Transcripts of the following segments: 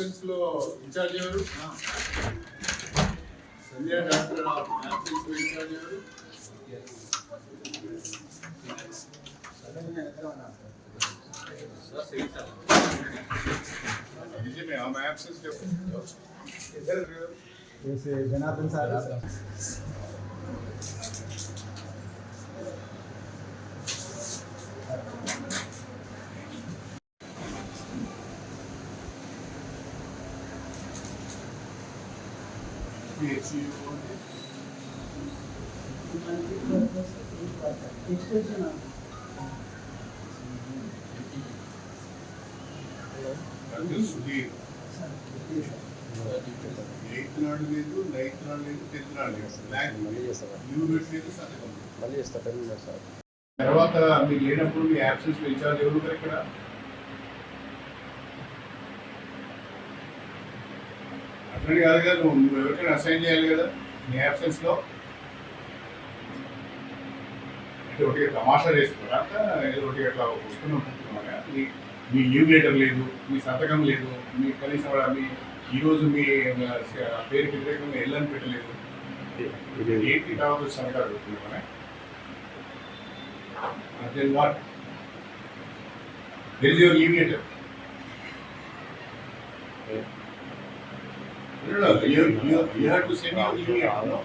absence లో incharge ఎవరు? Sanjay doctor absence లో ఇన్ఛార్జ్ ఎవరు? నిజమే ఆమె absence Janardhan sir Sudheer 8th నాడు లేదు, 9th నాడు లేదు, 10th నాడు లేదు, సంతకం మళ్ళీ చేస్తా సార్. తర్వాత మీకు లేనప్పుడు మీ యాబ్సెన్స్ ఇన్ఛార్జ్ ఎవరు ఉంటారు ఇక్కడ? అట్లని కాదు కదా, నువ్వు ఎవరికైనా అసైన్ చేయాలి కదా మీ యాబ్సెన్స్ లో. అంటే ఒకటి తమాషా చేసుకోరా, ఏదో ఒకటి అట్లా వస్తున్నా మీ లీవ్ లెటర్ లేదు, మీ సంతకం లేదు, మీ కనీసం మీ ఈరోజు మీ పేరు వ్యతిరేకంగా ఎల్లని పెట్టలేదు, ఏంటి కావచ్చు సంతకాలు పెడుతున్నామనే. Then what? Where is your leave letter? No. You have to send your leave letter. No?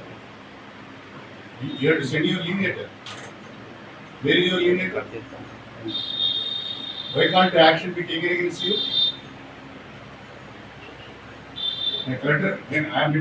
You have to send your leave letter. Where is your leave letter? Why can't the action be taken against you? Then I am